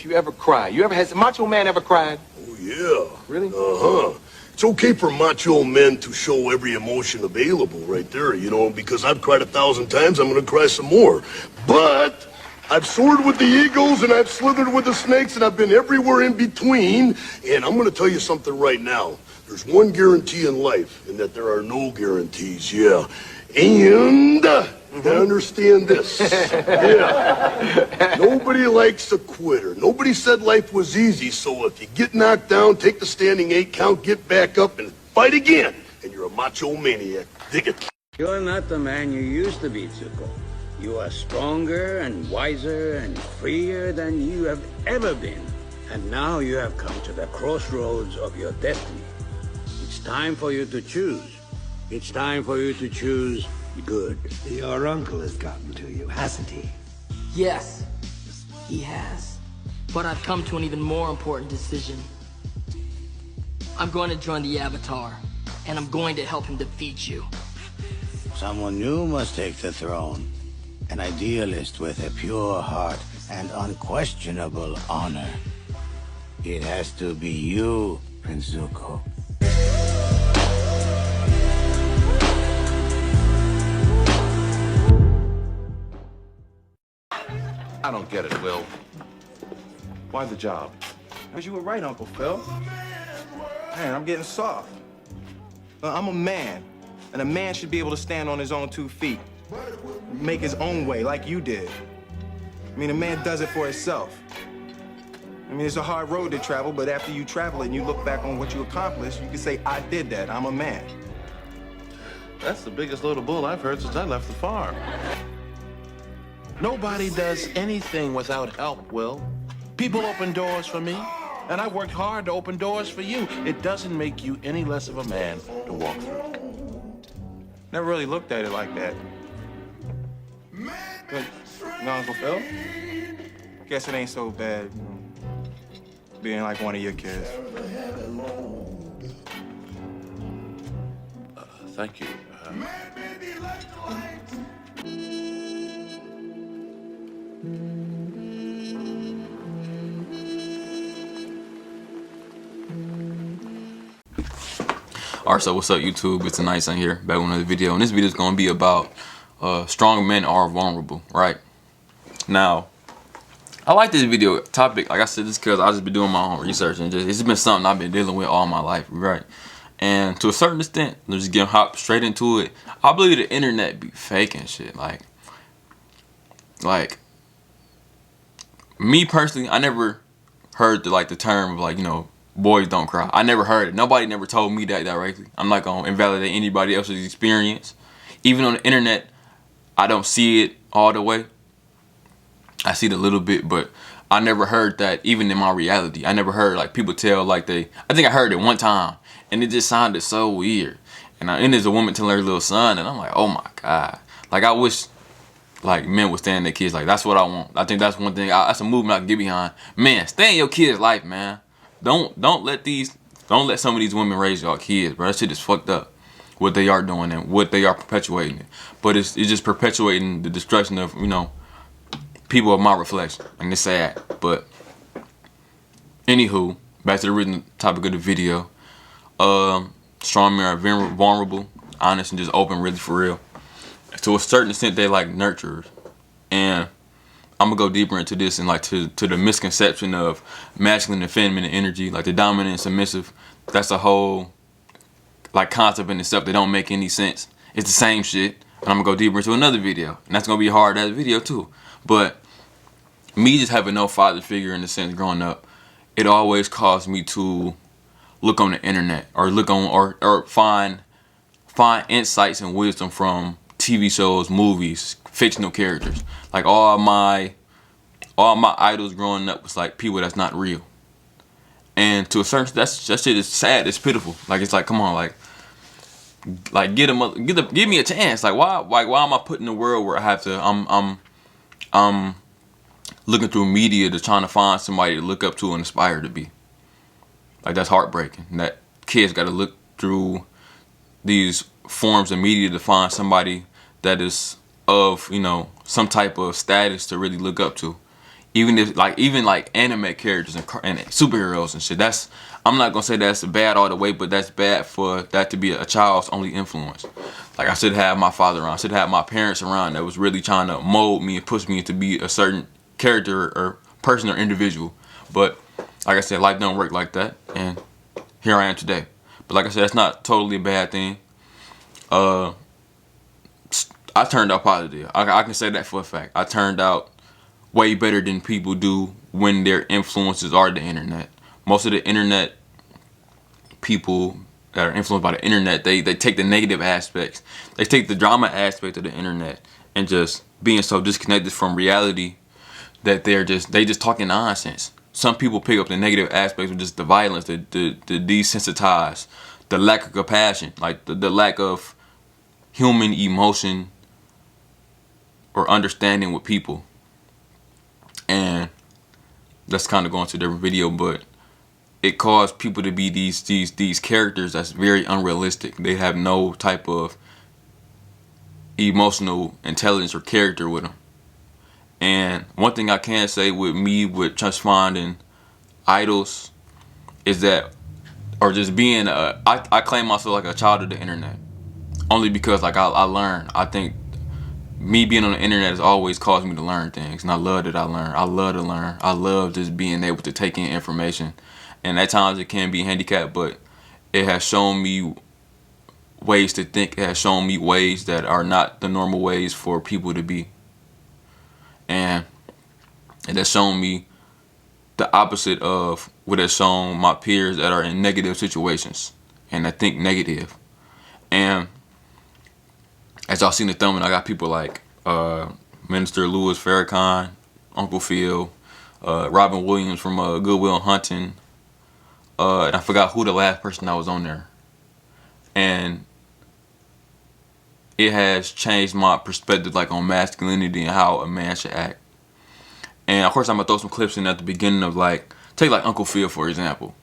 You ever cry? Has Macho Man ever cried? Oh, yeah. Really? Uh-huh. It's okay for macho men to show every emotion available right there, you know, because I've cried 1,000 times, I'm gonna cry some more. But I've soared with the eagles and I've slithered with the snakes and I've been everywhere in between. And I'm gonna tell you something right now. There's one guarantee in life, and that there are no guarantees, yeah. And I understand this. Yeah. Nobody likes a quitter. Nobody said life was easy, so if you get knocked down, take the standing 8 count, get back up, and fight again. And you're a macho maniac. Dig it. You're not the man you used to be, Zuko. You are stronger and wiser and freer than you have ever been. And now you have come to the crossroads of your destiny. It's time for you to choose. It's time for you to choose good. Your uncle has gotten to you, hasn't he? Yes, he has. But I've come to an even more important decision. I'm going to join the Avatar, and I'm going to help him defeat you. Someone new must take the throne. An idealist with a pure heart and unquestionable honor. It has to be you, Prince Zuko. I don't get it, Will. Why the job? Because you were right, Uncle Phil. Man, I'm getting soft. I'm a man, and a man should be able to stand on his own 2 feet. Make his own way, like you did. I mean, a man does it for himself. I mean, it's a hard road to travel, but after you travel it and you look back on what you accomplished, you can say, I did that, I'm a man. That's the biggest load of bull I've heard since I left the farm. Nobody does anything without help, Will. People open doors for me, and I worked hard to open doors for you. It doesn't make you any less of a man to walk through. Never really looked at it like that. But, you know, Uncle Phil, guess it ain't so bad being like one of your kids. Thank you. Alright, so what's up YouTube? It's a nice in here, back with another video. And this video is going to be about strong men are vulnerable, right? Now, I like this video topic, like I said, just because I just been doing my own research and it's been something I've been dealing with all my life, right? And to a certain extent, just getting hop straight into it, I believe the internet be faking shit. Like me personally, I never heard the term of you know, boys don't cry. I never heard it. Nobody never told me that directly. I'm not gonna invalidate anybody else's experience. Even on the internet, I don't see it all the way. I see it a little bit, but I never heard that even in my reality. I never heard people tell I think I heard it one time and it just sounded so weird. And there's a woman telling her little son and I'm like, oh my God. I wish men would stand their kids. That's what I want. I think that's one thing, that's a movement I can get behind. Man, stay in your kid's life, man. Don't let some of these women raise y'all kids, bro. That shit is fucked up. What they are doing and what they are perpetuating. But it's just perpetuating the destruction of, you know, people of my reflection. And it's sad. But anywho, back to the original topic of the video. Strong men are very vulnerable, honest, and just open, really for real. To a certain extent, they like nurturers. And I'm gonna go deeper into this and to the misconception of masculine and feminine energy, the dominant and submissive. That's a whole concept in itself that don't make any sense. It's the same shit, and I'm gonna go deeper into another video, and that's gonna be a hard ass video too. But me just having no father figure in the sense growing up, it always caused me to look on the internet or look on or find insights and wisdom from TV shows, movies, fictional characters. All my idols growing up was people that's not real. And to a certain that shit is sad, it's pitiful. It's come on, give me a chance. Why am I put in a world where I have to I'm looking through media to trying to find somebody to look up to and aspire to be. That's heartbreaking. That kids gotta look through these forms of media to find somebody that is of, you know, some type of status to really look up to. even like anime characters and superheroes and shit. I'm not gonna say that's bad all the way, but that's bad for that to be a child's only influence. Like I should have my father around, I should have my parents around that was really trying to mold me and push me to be a certain character or person or individual. But like I said, life don't work like that, and here I am today. But like I said, that's not totally a bad thing. I turned out positive. I can say that for a fact. I turned out way better than people do when their influences are the internet. Most of the internet people that are influenced by the internet, they take the negative aspects. They take the drama aspect of the internet and just being so disconnected from reality that they just talking nonsense. Some people pick up the negative aspects of just the violence, the desensitized, the lack of compassion, like the lack of human emotion or understanding with people. And that's kind of going to a different video, but it caused people to be these characters that's very unrealistic. They have no type of emotional intelligence or character with them. And one thing I can say with just finding idols is that, or just being I claim myself like a child of the internet, only because like I learn. I think me being on the internet has always caused me to learn things, and I love that I learn. I love to learn. I love just being able to take in information, and at times it can be handicapped, but it has shown me ways to think. It has shown me ways that are not the normal ways for people to be, and it has shown me the opposite of what has shown my peers that are in negative situations and that think negative. And as y'all seen the thumbnail, I got people like Minister Louis Farrakhan, Uncle Phil, Robin Williams from Good Will Hunting, and I forgot who the last person that was on there. And it has changed my perspective like on masculinity and how a man should act. And of course I'm gonna throw some clips in at the beginning of like, take like Uncle Phil for example.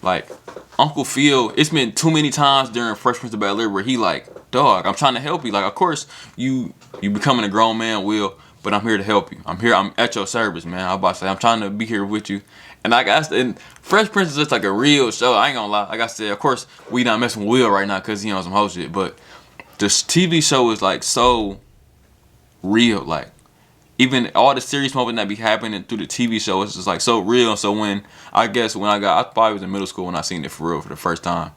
Like Uncle Phil, it's been too many times during Fresh Prince of Bel-Air where he like, dog, I'm trying to help you. Like, of course you becoming a grown man, Will, but I'm here to help you. I'm at your service, man. I'm about to say, I'm trying to be here with you. And like and Fresh Prince is just like a real show. I ain't gonna lie. Like I said, of course we not messing with Will right now because he on some whole shit. But this TV show is like so real. Like even all the serious moments that be happening through the TV show is just like so real. So I probably was in middle school when I seen it for real for the first time.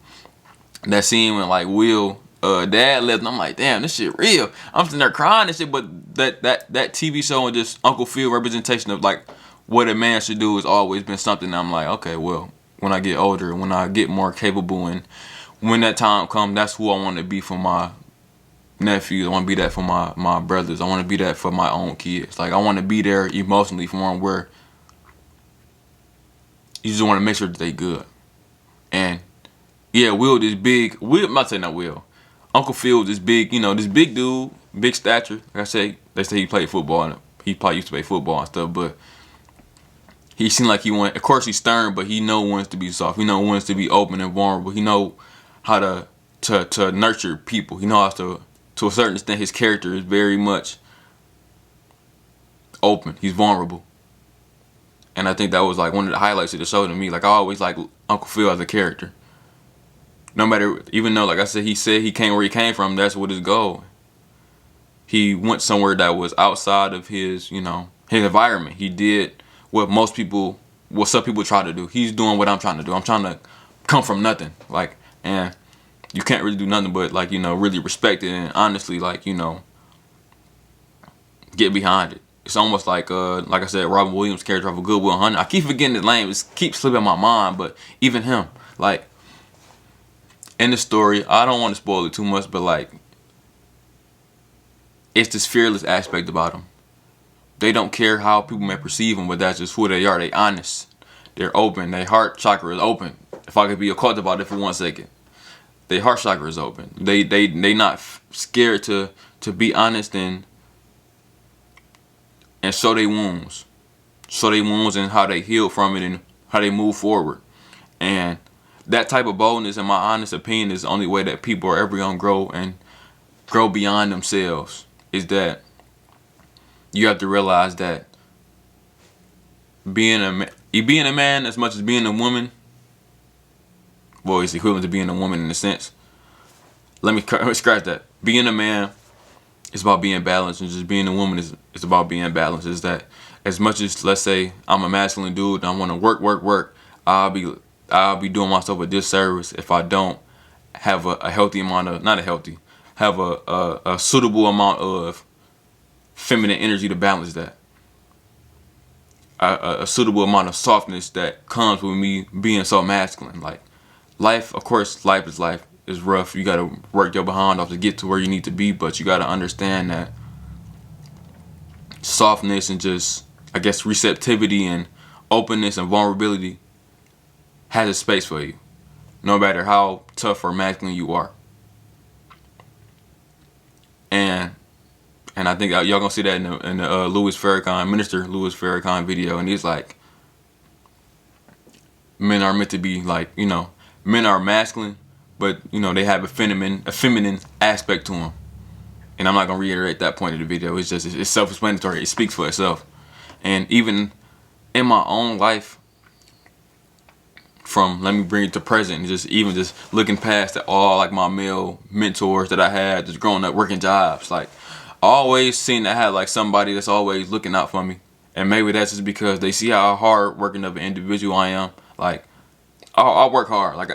That scene when like Will dad left, and I'm like, damn, this shit real. I'm sitting there crying and shit. But that TV show and just Uncle Phil representation of like what a man should do has always been something that I'm like, okay, well, when I get older, when I get more capable, and when that time comes, that's who I want to be for my nephews. I want to be that for my brothers. I want to be that for my own kids. Like I want to be there emotionally for them, where you just want to make sure that they good. And yeah, I'm not saying that Will. Uncle Phil, this big, this big dude, big stature. Like I say, they say he played football, and he probably used to play football and stuff, but he seemed like of course he's stern, but he wants to be soft. He wants to be open and vulnerable. He know how to nurture people. He knows how to a certain extent, his character is very much open. He's vulnerable. And I think that was like one of the highlights of the show to me. Like I always like Uncle Phil as a character. No matter, even though, like I said he came where he came from, that's what his goal. He went somewhere that was outside of his environment. He did what some people try to do. He's doing what I'm trying to do. I'm trying to come from nothing. Like, and you can't really do nothing but like, really respect it and honestly, like, get behind it. It's almost like I said, Robin Williams' character of a Good Will Hunting. I keep forgetting his name. It keeps slipping my mind, but even him, like, in the story, I don't want to spoil it too much, but like, it's this fearless aspect about them. They don't care how people may perceive them, but that's just who they are. They honest. They're open. Their heart chakra is open. If I could be occult about it for 1 second. Their heart chakra is open. They not scared to be honest and show their wounds. Show their wounds and how they heal from it and how they move forward. And that type of boldness, in my honest opinion, is the only way that people are ever going to grow beyond themselves. Is that you have to realize that being a man as much as being a woman. Well, it's equivalent to being a woman in a sense. Let me scratch that. Being a man is about being balanced, and just being a woman is about being balanced. Is that as much as, let's say, I'm a masculine dude and I want to work, I'll be doing myself a disservice if I don't have a healthy amount of, not a healthy, have a suitable amount of feminine energy to balance that. A suitable amount of softness that comes with me being so masculine. Like, life, of course, life is rough. You gotta work your behind off to get to where you need to be, but you gotta understand that softness and just, I guess, receptivity and openness and vulnerability has a space for you, no matter how tough or masculine you are. And I think y'all gonna see that in the Minister Louis Farrakhan video, and he's like, men are meant to be like, men are masculine, but they have a feminine aspect to them. And I'm not gonna reiterate that point of the video. It's self-explanatory. It speaks for itself. And even in my own life, let me bring it to present, just looking past at all like my male mentors that I had, just growing up working jobs, like I always seem to have like somebody that's always looking out for me. And maybe that's just because they see how hard working of an individual I am. Like, I work hard. Like,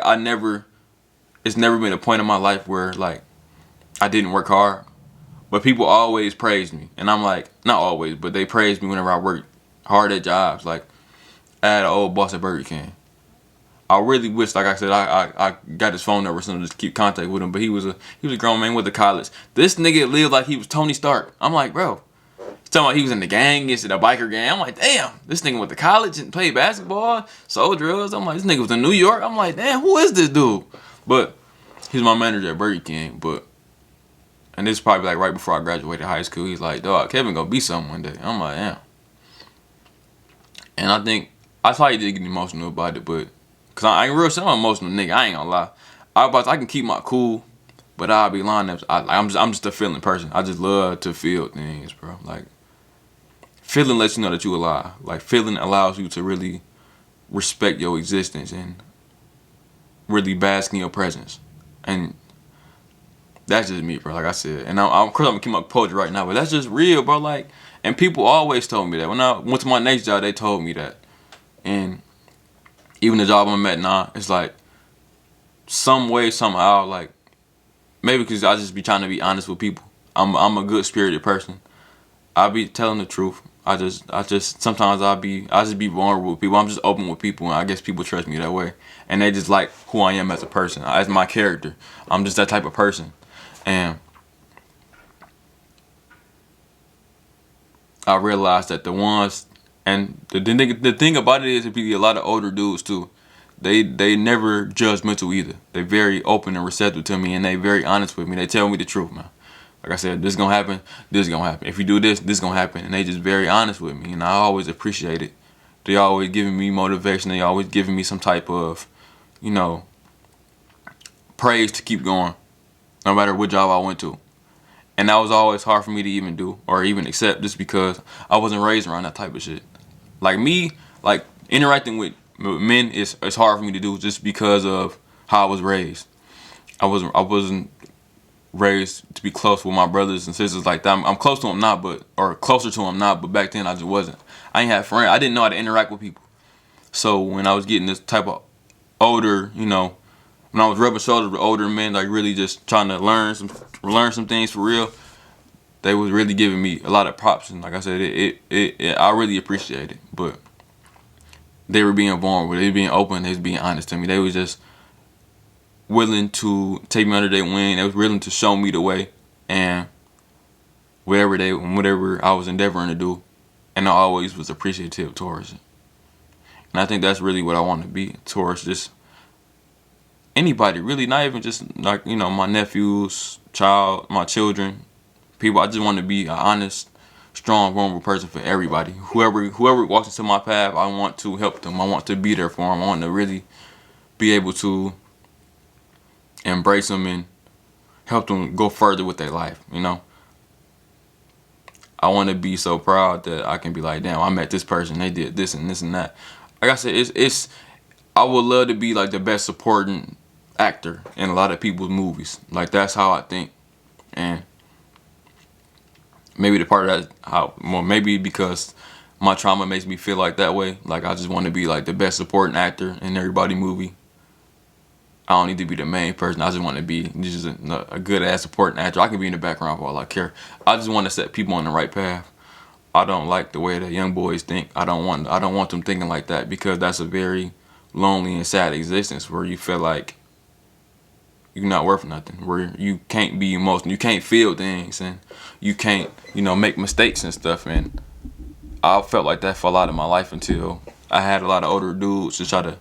it's never been a point in my life where like I didn't work hard. But people always praise me. And I'm like, not always, but they praise me whenever I work hard at jobs. Like, I had an old boss at Burger King. I really wish, like I said, I got his phone number or something to keep contact with him. But he was a grown man with a college. This nigga lived like he was Tony Stark. I'm like, bro. He's talking about he was in the gang, he's in a biker gang. I'm like, damn, this nigga went to college and played basketball, sold drugs. I'm like, this nigga was in New York. I'm like, damn, who is this dude? But he's my manager at Burger King. And this is probably like right before I graduated high school. He's like, dog, Kevin gonna be something one day. I'm like, damn. And I think I probably did get emotional about it, but cause I ain't real shit. I'm an emotional nigga. I ain't gonna lie. I can keep my cool, but I'll be lying. I'm just a feeling person. I just love to feel things, bro. Like, feeling lets you know that you alive. Like, feeling allows you to really respect your existence and really bask in your presence. And that's just me, bro. Like I said, and of course I'm gonna keep my poetry right now, but that's just real, bro. Like, and people always told me that. When I went to my next job, they told me that. And even the job I'm at now, it's like, some way, somehow, like, maybe because I just be trying to be honest with people. I'm a good spirited person. I be telling the truth. I just sometimes I just be vulnerable with people. I'm just open with people, and I guess people trust me that way. And they just like who I am as a person, as my character. I'm just that type of person. And I realized that the ones, and the thing about it is, it be a lot of older dudes too. They never judgmental either. They very open and receptive to me, and they very honest with me. They tell me the truth, man. Like I said, this gonna happen, this gonna happen. If you do this, this gonna happen. And they just very honest with me, and I always appreciate it. They always giving me motivation. They always giving me some type of, praise to keep going, no matter what job I went to. And that was always hard for me to even do or even accept, just because I wasn't raised around that type of shit. Like me, like interacting with men is hard for me to do just because of how I was raised. I wasn't raised to be close with my brothers and sisters like that. I'm close to them now, or closer to them now, but back then I just wasn't. I ain't had friends. I didn't know how to interact with people. So when I was getting this type of older, when I was rubbing shoulders with older men, like really just trying to learn some things for real, they was really giving me a lot of props. And like I said, I really appreciate it. But they were being vulnerable. They were being open. They was being honest to me. They was just willing to take me under their wing. They was willing to show me the way, and whatever I was endeavoring to do, and I always was appreciative towards it. And I think that's really what I want to be towards just anybody, really, not even just like my nephews, my children, people. I just want to be an honest, strong, vulnerable person for everybody. Whoever walks into my path, I want to help them. I want to be there for them. I want to really be able to embrace them and help them go further with their life. I want to be so proud that I can be like, damn, I met this person, they did this and this and that. Like I said, I would love to be like the best supporting actor in a lot of people's movies. Like, that's how I think. And maybe the part of that, well, maybe because my trauma makes me feel like that way. Like, I just want to be like the best supporting actor in everybody's movie. I don't need to be the main person. I just want to be just a good ass supporting actor. I can be in the background for all I care. I just want to set people on the right path. I don't like the way that young boys think. I don't want them thinking like that, because that's a very lonely and sad existence where you feel like you're not worth nothing, where you can't be emotional, you can't feel things, and you can't, make mistakes and stuff. And I felt like that for a lot of my life until I had a lot of older dudes to try to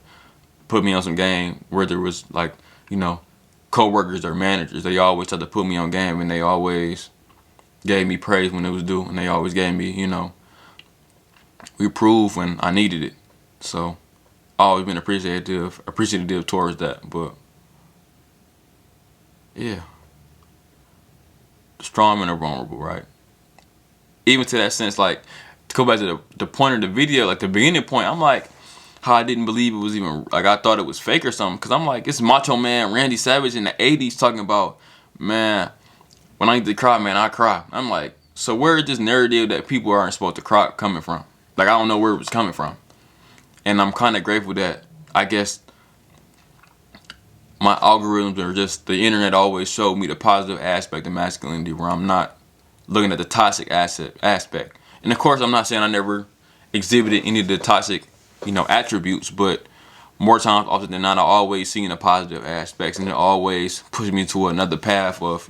put me on some game, whether it was like, co-workers or managers. They always tried to put me on game, and they always gave me praise when it was due, and they always gave me, reproof when I needed it. So I always been appreciative towards that. But yeah, strong men are vulnerable, right? Even to that sense, like, to go back to the point of the video, like the beginning point, I'm like, how I didn't believe it was even, like, I thought it was fake or something. Because I'm like, it's Macho Man Randy Savage in the 80s talking about, man, when I need to cry, man, I cry. I'm like, so where is this narrative that people aren't supposed to cry coming from? Like, I don't know where it was coming from. And I'm kind of grateful that, I guess, my algorithms or just the internet always showed me the positive aspect of masculinity, where I'm not looking at the toxic aspect. And of course, I'm not saying I never exhibited any of the toxic, attributes, but more times often than not, I always see the positive aspects, and it always pushes me to another path of,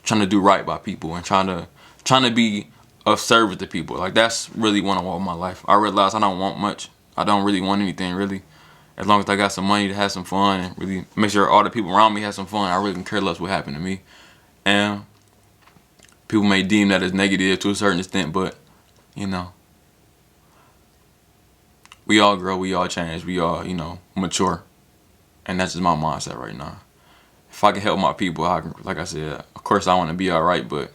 trying to do right by people and trying to be of service to people. Like, that's really what I want in my life. I realize I don't want much. I don't really want anything, really. As long as I got some money to have some fun and really make sure all the people around me have some fun, I really can care less what happened to me. And people may deem that as negative to a certain extent, but, we all grow, we all change, we all, mature. And that's just my mindset right now. If I can help my people, like I said, of course I want to be all right, but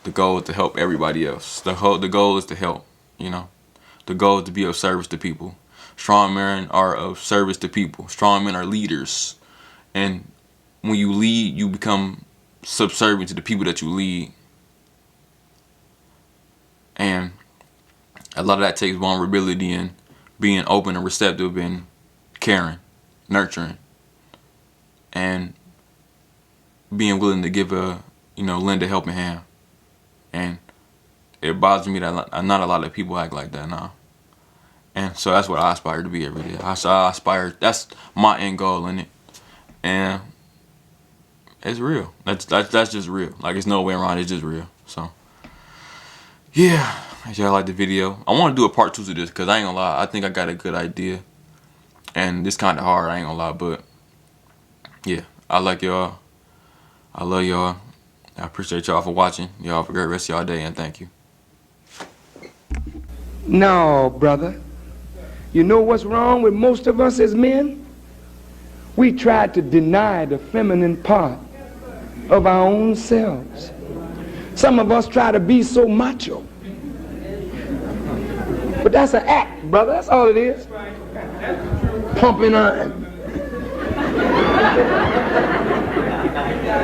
the goal is to help everybody else. The goal is to help, The goal is to be of service to people. Strong men are of service to people. Strong men are leaders. And when you lead, you become subservient to the people that you lead. And a lot of that takes vulnerability and being open and receptive and caring, nurturing, and being willing to give lend a helping hand. And it bothers me that not a lot of people act like that now. And so that's what I aspire to be every day. I aspire, that's my end goal in it. And it's real. That's just real. Like, there's no way around it, it's just real. So, yeah. If y'all like the video, I want to do a part 2 to this, because I ain't gonna lie, I think I got a good idea. And it's kind of hard, I ain't gonna lie, but yeah, I like y'all. I love y'all. I appreciate y'all for watching. Y'all have a great rest of y'all day, and thank you. No, brother. You know what's wrong with most of us as men? We try to deny the feminine part of our own selves. Some of us try to be so macho. But that's an act, brother. That's all it is. Pumping iron.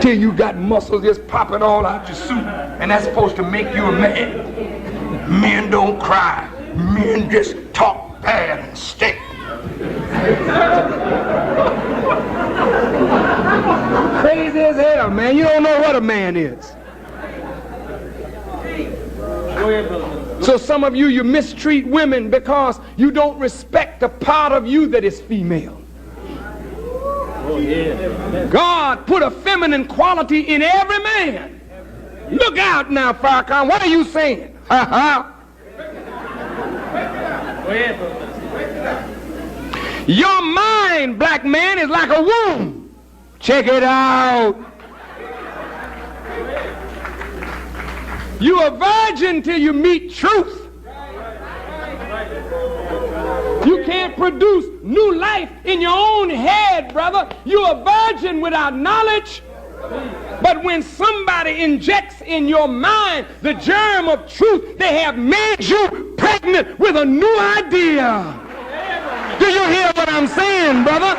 Till you got muscles just popping all out your suit. And that's supposed to make you a man. Men don't cry. Men just talk bad and stink. Crazy as hell, man. You don't know what a man is. So some of you mistreat women because you don't respect the part of you that is female. God put a feminine quality in every man. Look out now, Farrakhan. What are you saying? Your mind, black man, is like a womb. Check it out. You're a virgin till you meet truth. You can't produce new life in your own head, brother. You're a virgin without knowledge. But when somebody injects in your mind the germ of truth, they have made you pregnant with a new idea. Do you hear what I'm saying, brother?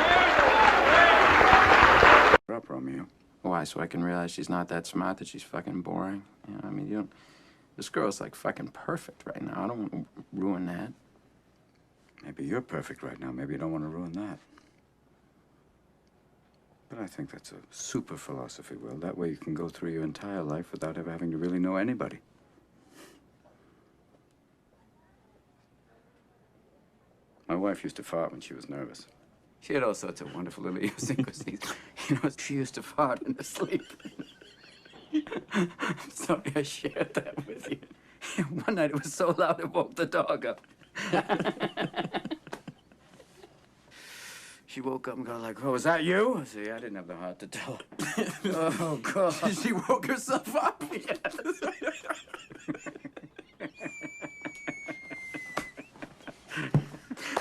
Up, Romeo. Why? So I can realize she's not that smart, that she's fucking boring? You know, I mean, you don't... This girl's like fucking perfect right now. I don't want to ruin that. Maybe you're perfect right now. Maybe you don't want to ruin that. But I think that's a super philosophy, Will. That way you can go through your entire life without ever having to really know anybody. My wife used to fart when she was nervous. She had all sorts of wonderful little idiosyncrasies. You know, she used to fart in her sleep. I'm sorry I shared that with you. One night it was so loud it woke the dog up. She woke up and got like, "Oh, was that you?" I said, "Yeah, I didn't have the heart to tell her." Oh, God. She woke herself up. Yes.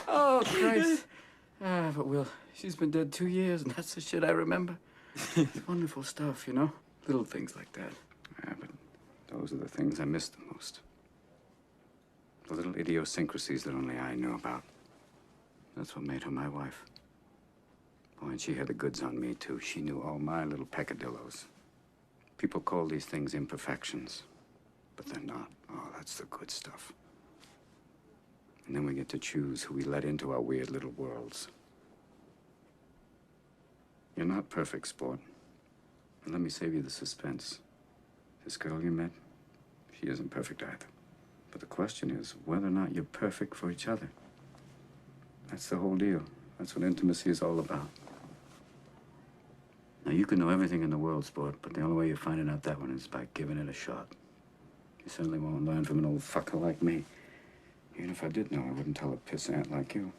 Oh, Christ. But Will, she's been dead 2 years, and that's the shit I remember. It's wonderful stuff, you know? Little things like that. Yeah, but those are the things I miss the most. The little idiosyncrasies that only I know about. That's what made her my wife. Oh, and she had the goods on me, too. She knew all my little peccadillos. People call these things imperfections, but they're not. Oh, that's the good stuff. And then we get to choose who we let into our weird little worlds. You're not perfect, sport. And let me save you the suspense. This girl you met, she isn't perfect either. But the question is whether or not you're perfect for each other. That's the whole deal. That's what intimacy is all about. Now, you can know everything in the world, sport, but the only way you're finding out that one is by giving it a shot. You certainly won't learn from an old fucker like me. Even if I did know, I wouldn't tell a pissant like you.